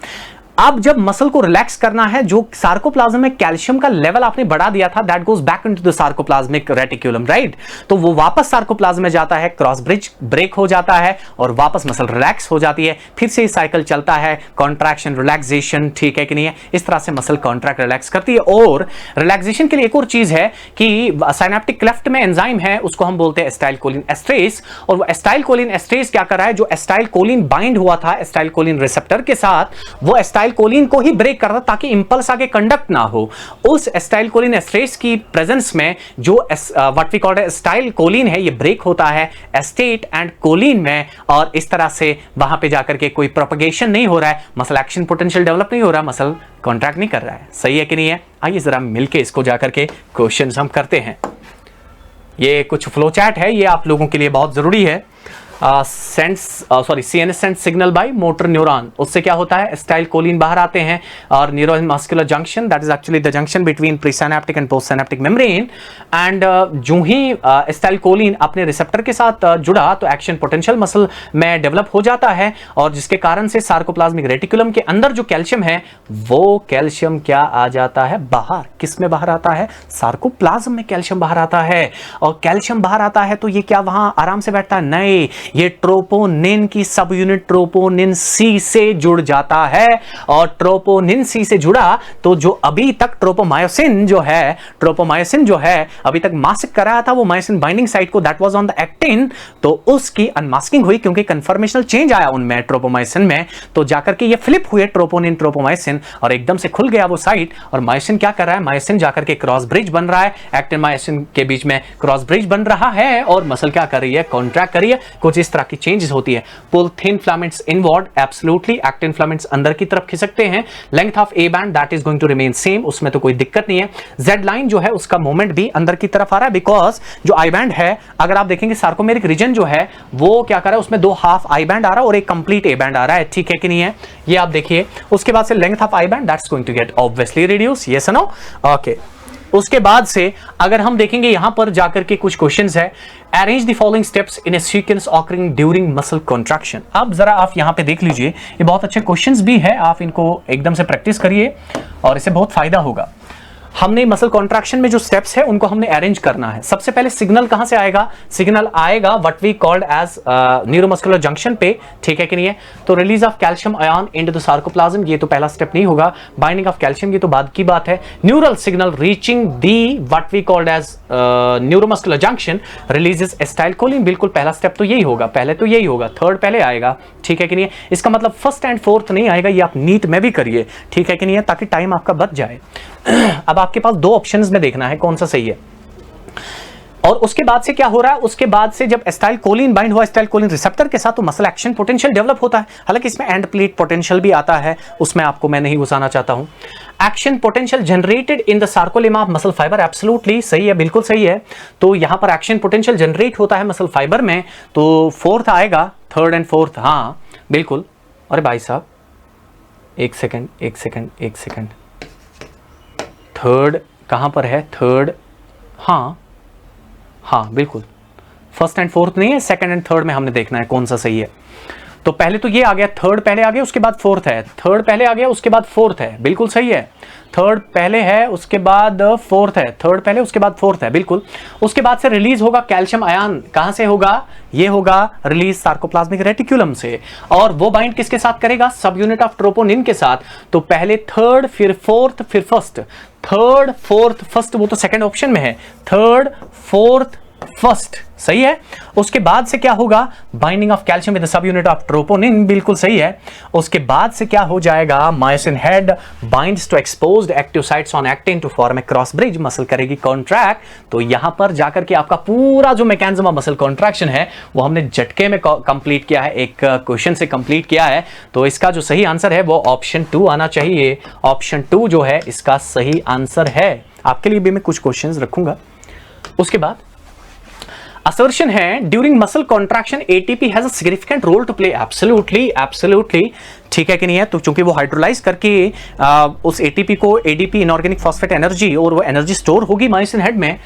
अब जब मसल को रिलैक्स करना है, जो सार्कोप्लाज्म में कैल्शियम का लेवल आपने बढ़ा दिया था, that goes back into the sarcoplasmic reticulum, right, तो वो वापस सार्कोप्लाज्म में जाता है, क्रॉस ब्रिज ब्रेक हो जाता है, और वापस मसल रिलैक्स हो जाती है, फिर से साइकिल चलता है, कॉन्ट्रैक्शन रिलैक्सेशन, ठीक है कि नहीं है। इस तरह से मसल कॉन्ट्रैक्ट रिलैक्स करती है। और रिलैक्सेशन के लिए एक और चीज है कि साइनेप्टिक क्लेफ्ट में एंजाइम है, उसको हम बोलते हैं एसिटाइलकोलिन एस्ट्रेस, और वो एसिटाइलकोलिन एस्ट्रेस क्या कर रहा है, जो एसिटाइलकोलिन बाइंड हुआ था एसिटाइलकोलिन रिसेप्टर के साथ, वो एसिटाइलकोलिन को ही ब्रेक करता ताकि इंपल्स आगे कंडक्ट ना हो। उस एसिटाइलकोलिन एस्ट्रेस की प्रेजेंस में जो व्हाट वी कॉल्ड एसिटाइलकोलिन है, ये ब्रेक होता है एस्टेट एंड कोलिन में, और इस तरह से वहां पे जाकर के कोई प्रोपगेशन नहीं हो रहा है, मसल एक्शन पोटेंशियल डेवलप नहीं हो रहा, मसल कॉन्ट्रैक्ट नहीं कर रहा है। सही है कि नहीं है। आइए जरा मिलके इसको जाकर के क्वेश्चंस हम करते हैं। ये कुछ फ्लो चार्ट है, ये आप लोगों के लिए बहुत जरूरी है। CNS sense signal by motor neuron, उससे क्या होता है, एसिटाइलकोलिन बाहर आते हैं, और neuromuscular junction, that is actually the junction between presynaptic and postsynaptic membrane, and जो ही एसिटाइलकोलिन अपने रिसेप्टर के साथ जुड़ा तो एक्शन पोटेंशियल मसल में डेवलप हो जाता है, और जिसके कारण से सार्कोप्लाज्मिक रेटिकुलम के अंदर जो कैल्शियम है, वो कैल्शियम क्या आ जाता है बाहर, किस में बाहर आता है, सार्कोप्लाज्म में कैल्शियम बाहर आता है। और कैल्शियम बाहर आता है तो ये क्या वहां आराम से बैठता है, नहीं, ये ट्रोपोनिन की सब यूनिट ट्रोपोनिन सी से जुड़ जाता है, और ट्रोपोनिन सी से जुड़ा तो जो अभी तक ट्रोपोमायोसिन जो है अभी तक मास्क कर रहा था वो मायोसिन बाइंडिंग साइट को, that was on the actin, तो उसकी अनमास्किंग हुई क्योंकि कन्फर्मेशनल चेंज आया उनमें ट्रोपोमायोसिन में, तो जाकर के ये फ्लिप हुए ट्रोपोनिन ट्रोपोमायोसिन, और एकदम से खुल गया वो साइट। और मायोसिन क्या कर रहा है, मायोसिन जाकर के क्रॉस ब्रिज बन रहा है, एक्टिन मायोसिन के बीच में क्रॉस ब्रिज बन रहा है, और मसल क्या कर रही है, कॉन्ट्रैक्ट कर रही है। कुछ जिस तरह की चेंजेस होती है। Pull thin filaments inward, absolutely actin filaments अंदर की तरफ खिसकते हैं। Length of A band that is going to remain same, उसमें तो कोई दिक्कत नहीं है। जेड लाइन जो है उसका मोमेंट भी अंदर की तरफ आ रहा है, बिकॉज जो आई बैंड है, अगर आप देखेंगे सार्कोमेरिक रीजन जो है वो क्या कर रहा है, उसमें 2 हाफ आई बैंड आ रहा है और एक कंप्लीट ए बैंड आ रहा है, ठीक है कि नहीं है, ये आप देखिए। उसके बाद से length of I band that's going to get obviously reduce, yes no, okay. उसके बाद से अगर हम देखेंगे यहां पर जाकर के कुछ क्वेश्चंस है, arrange the following steps in A sequence occurring during muscle contraction. अब जरा आप यहां पे देख लीजिए, ये बहुत अच्छे क्वेश्चंस भी है, आप इनको एकदम से प्रैक्टिस करिए और इससे बहुत फायदा होगा। हमने मसल कॉन्ट्रैक्शन में जो स्टेप्स है उनको हमने अरेंज करना है। सबसे पहले सिग्नल कहां से आएगा, सिग्नल आएगा what we called as neuromuscular junction पे, ठीक है कि नहीं है। तो release of calcium ion into the sarcoplasm, ये तो पहला स्टेप नहीं होगा। बाइंडिंग ऑफ कैल्शियम, ये तो बाद की बात है। Neural signal reaching the what we called as neuromuscular junction releases acetylcholine, बिल्कुल पहला स्टेप तो यही होगा, पहले तो यही होगा, थर्ड पहले आएगा, ठीक है कि नहीं है। इसका मतलब फर्स्ट एंड फोर्थ नहीं आएगा, ये आप नीट में भी करिए, ठीक है कि नहीं है, ताकि टाइम आपका बच जाए। अब आपके पास 2 ऑप्शंस में देखना है कौन सा सही है। और उसके बाद से क्या हो रहा है, उसके बाद से जब एसिटाइलकोलिन बाइंड हुआ एसिटाइलकोलिन रिसेप्टर के साथ, तो मसल एक्शन पोटेंशियल डेवलप होता है। हालांकि इसमें एंड प्लेट पोटेंशियल भी आता है, उसमें आपको मैं नहीं घुसाना चाहता हूं। Action potential generated in the sarcolemma of muscle fibre, absolutely सही है, बिल्कुल सही है। तो यहां पर एक्शन पोटेंशियल जनरेट होता है मसल फाइबर में, तो फोर्थ आएगा, थर्ड एंड फोर्थ, हाँ बिल्कुल। अरे भाई साहब एक सेकंड, थर्ड कहां पर है, थर्ड, हाँ बिल्कुल, फर्स्ट एंड फोर्थ नहीं है, सेकंड एंड थर्ड में हमने देखना है कौन सा सही है। तो पहले तो ये आ गया, थर्ड पहले आ गया उसके बाद फोर्थ है, थर्ड पहले आ गया उसके बाद फोर्थ है, बिल्कुल सही है। थर्ड पहले है उसके बाद फोर्थ है, थर्ड पहले उसके बाद फोर्थ है, बिल्कुल। उसके बाद से रिलीज होगा कैल्शियम आयन, कहां से होगा, ये होगा रिलीज सार्कोप्लाज्मिक रेटिक्यूलम से, और वो बाइंड किसके साथ करेगा, सब यूनिट ऑफ ट्रोपोनिन के साथ। तो पहले थर्ड, फिर फोर्थ, फिर फर्स्ट, थर्ड फोर्थ फर्स्ट, वो तो सेकंड ऑप्शन में है, थर्ड फोर्थ फर्स्ट, सही है। उसके बाद से क्या होगा, binding of calcium with the subunit of troponin, बिल्कुल सही है। उसके बाद से क्या हो जाएगा, myosin head binds to exposed active sites on actin to form a cross bridge, muscle करेगी कॉन्ट्रैक्ट। तो यहां पर जाकर के आपका पूरा जो मैकेनिज्म ऑफ मसल कॉन्ट्रैक्शन है वो हमने झटके में कंप्लीट किया है, एक क्वेश्चन से कंप्लीट किया है। तो इसका जो सही आंसर है वो ऑप्शन 2 आना चाहिए, ऑप्शन 2 जो है इसका सही आंसर है। आपके लिए भी मैं कुछ क्वेश्चंस रखूंगा। उसके बाद assertion है during muscle contraction ATP has a significant role to play, absolutely ठीक है कि नहीं है। तो चूंकि वो हाइड्रोलाइज करके उस एटीपी को एडीपी इनऑर्गेनिक फॉस्फेट एनर्जी, और वो एनर्जी स्टोर होगी मायोसिन हेड में।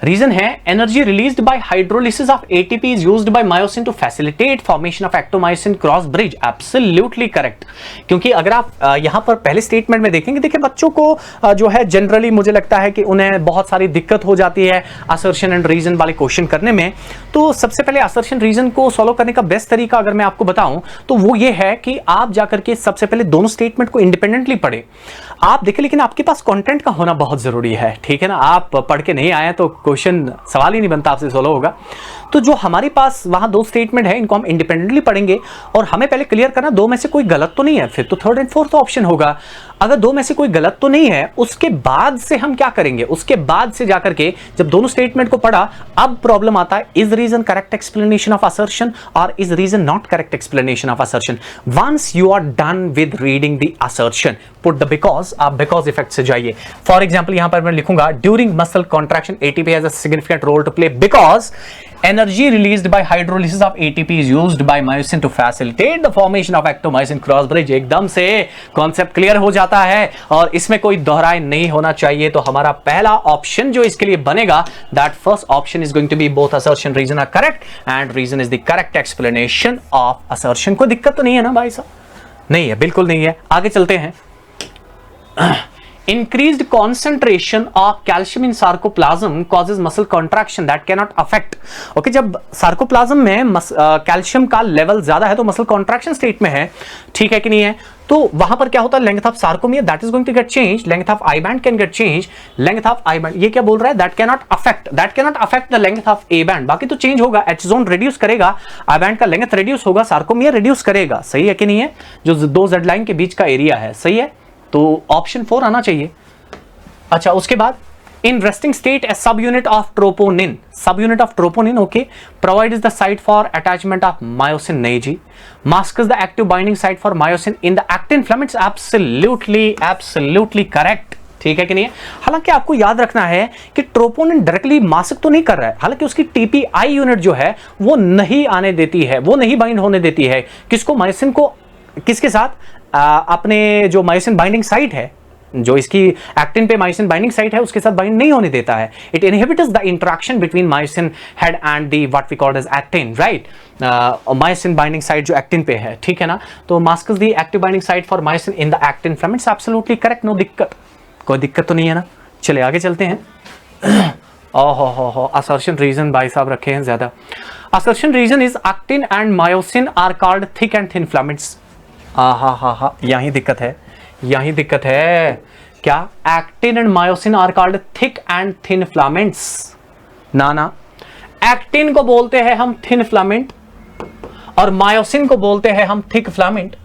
रीजन है energy released by hydrolysis of ATP is used by myosin to facilitate formation of actomyosin cross bridge, absolutely correct. क्योंकि अगर आप यहां पर पहले स्टेटमेंट में देखेंगे, देखिए बच्चों को जो है जनरली मुझे लगता है कि उन्हें बहुत सारी दिक्कत हो जाती है असर्शन एंड रीजन वाले क्वेश्चन करने में। तो सबसे पहले असर्शन रीजन को सॉल्व करने का बेस्ट तरीका अगर मैं आपको बताऊं तो वो ये है कि आप जाकर के सबसे पहले दोनों स्टेटमेंट को इंडिपेंडेंटली पढ़े, आप देखें, लेकिन आपके पास कंटेंट का होना बहुत जरूरी है, ठीक है ना। आप पढ़ के नहीं आए तो क्वेश्चन सवाल ही नहीं बनता आपसे सॉल्व होगा। तो जो हमारे पास वहां 2 स्टेटमेंट है, इनको हम इंडिपेंडेंटली पढ़ेंगे और हमें पहले क्लियर करना 2 में से कोई गलत तो नहीं है, फिर तो थर्ड एंड फोर्थ ऑप्शन होगा। अगर 2 में से कोई गलत तो नहीं है, उसके बाद से हम क्या करेंगे, उसके बाद से जाकर के जब दोनों स्टेटमेंट को पढ़ा, अब प्रॉब्लम आता है, is reason correct explanation of assertion और is reason not correct explanation of assertion. Once you are done with reading the assertion, put the because, आप बिकॉज इफेक्ट से जाइए। फॉर एग्जांपल यहां पर मैं लिखूंगा during muscle contraction ATP has a significant role to play because energy released by hydrolysis of ATP is used by myosin to facilitate the formation of ectomyosin cross bridge। एकदम से concept clear हो जाता है और इसमें कोई दोहराई नहीं होना चाहिए। तो हमारा पहला ऑप्शन जो इसके लिए बनेगा, that first option is going to be both assertion reason are correct and reason is the correct explanation of assertion। कोई दिक्कत तो नहीं है ना भाई साहब? नहीं है, बिल्कुल नहीं है। आगे चलते हैं। Increased concentration of calcium in sarcoplasm causes muscle contraction that cannot affect। Okay, जब सार्कोप्लाज्म में कैल्शियम का लेवल ज्यादा है तो मसल कॉन्ट्रैक्शन स्टेट में है, ठीक है कि नहीं है। तो वहां पर क्या होता है, length of sarcomere that is going to get change, length of I band can get change, length of I band, ये क्या बोल रहा है, that cannot affect the length of A band. बाकी तो चेंज होगा, एच जोन रिड्यूस करेगा, I band का लेंथ रिड्यूस होगा, सार्कोमियर रिड्यूस करेगा, सही है कि नहीं है। जो 2 जेड लाइन के बीच का एरिया है, सही है। तो ऑप्शन 4 आना चाहिए। अच्छा, उसके बाद In resting state, a subunit of troponin, okay, provides the site for attachment of myosin. नहीं जी, masks the active binding site for myosin in the actin filaments. Absolutely correct. ठीक है कि नहीं? हालांकि आपको याद रखना है कि ट्रोपोनिन डायरेक्टली मास्क तो नहीं कर रहा है, हालांकि उसकी टीपीआई यूनिट जो है वो नहीं आने देती है, वो नहीं बाइंड होने देती है किसको, मायोसिन को, किसके साथ, अपने जो मायोसिन बाइंडिंग साइट है, जो इसकी एक्टिन पे मायोसिन बाइंडिंग साइट है उसके साथ बाइंड नहीं होने देता है. It inhibits the interaction between myosin head and the what we called as actin, right. Myosin binding site जो एक्टिन पे है, ठीक है ना. तो masks the active binding site for myosin in the actin filaments. Absolutely correct, no दिक्कत, कोई दिक्कत तो नहीं है ना. चले आगे चलते हैं. ओहो, असर्शन रीजन भाई साहब रखे हैं ज्यादा. Assertion reason is actin and myosin are called thick and thin filaments. यही दिक्कत है, यही दिक्कत है. क्या? Actin and myosin are called thick and thin filaments. ना, एक्टिन को बोलते हैं हम थिन फिलामेंट और मायोसिन को बोलते हैं हम thick filament.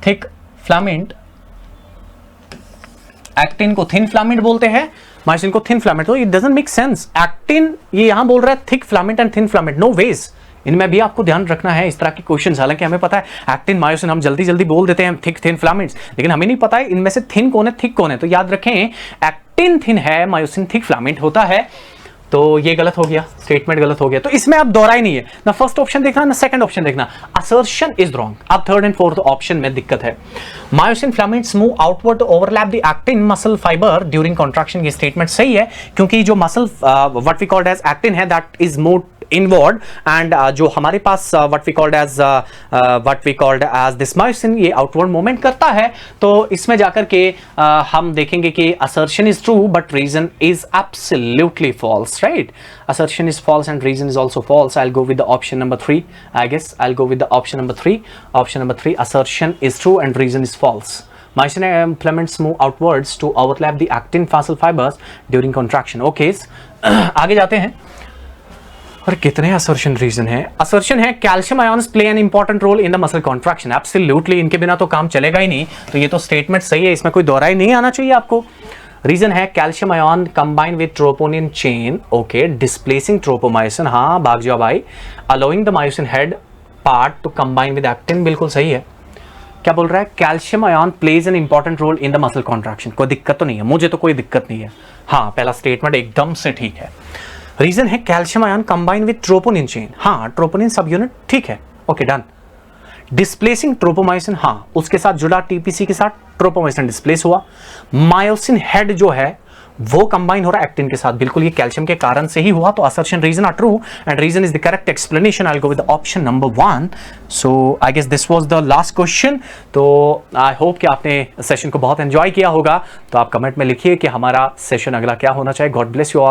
Thick filament, actin को थिन फिलामेंट बोलते हैं, मायोसिन को थिन फिलामेंट. तो it doesn't make sense. Actin ये यहां बोल रहा है thick filament and thin filament, no ways. इनमें भी आपको ध्यान रखना है इस तरह के क्वेश्चंस. हालांकि हमें पता है एक्टिन मायोसिन हम जल्दी बोल देते हैं थिक थिन फिलामेंट्स, लेकिन हमें नहीं पता है इनमें से थिन कौन है थिक कौन है. तो याद रखें एक्टिन थिन है, मायोसिन थिक फिलामेंट होता है. तो ये गलत हो गया, स्टेटमेंट गलत हो गया. तो इसमें आप दोहरा ही नहीं है ना, फर्स्ट ऑप्शन देखना ना सेकंड ऑप्शन देखना. Assertion is wrong. अब थर्ड एंड फोर्थ ऑप्शन में दिक्कत है. Myosin filaments move outward to overlap the actin muscle fiber during contraction. ये स्टेटमेंट सही है क्योंकि जो muscle what we called as actin है that is move inward and जो हमारे पास what we called as this myosin ये आउटवर्ड मूवमेंट करता है. तो इसमें जाकर के हम देखेंगे कि assertion is true but reason is absolutely false, right. Assertion is false and reason is also false. I will go with the option number 3. I guess I will go with the option number 3. Option number 3, assertion is true and reason is false. Myosin filaments move outwards to overlap the actin muscle fibers during contraction. Okay, आगे जाते हैं. और कितने assertion reason है. Assertion है calcium ions play an important role in the muscle contraction. Absolutely, इनके बिना तो काम चलेगा ही नहीं. तो ये तो स्टेटमेंट सही है, इसमें कोई दोहरा ही नहीं आना चाहिए आपको. रीजन है calcium ion combine with troponin chain, okay, displacing tropomyosin. हाँ भाग जाओ भाई. Allowing the myosin head part to combine with actin, बिल्कुल सही है. क्या बोल रहा है? Calcium ion plays an important role in the muscle contraction. कोई दिक्कत तो नहीं है, मुझे तो कोई दिक्कत नहीं है. हाँ, पहला स्टेटमेंट एकदम से ठीक है. रीजन है calcium ion combine with troponin chain. हाँ, ट्रोपोनिन सब यूनिट ठीक है, ओके डन. डिस्प्लेसिंग ट्रोपोमायोसिन, हाँ उसके साथ जुड़ा टीपीसी के साथ ट्रोपोमायोसिन डिस्प्लेस हुआ. मायोसिन हेड जो है वो कंबाइन हो रहा है एक्टिन के साथ, बिल्कुल ये कैल्शियम के कारण से ही हुआ. तो assertion reason are true and reason is the correct explanation. I will go with the option number 1. So I guess this was the last question. तो आई होप कि आपने सेशन को बहुत एंजॉय किया होगा. तो आप कमेंट में लिखिए कि हमारा सेशन अगला क्या होना चाहिए. God bless you all.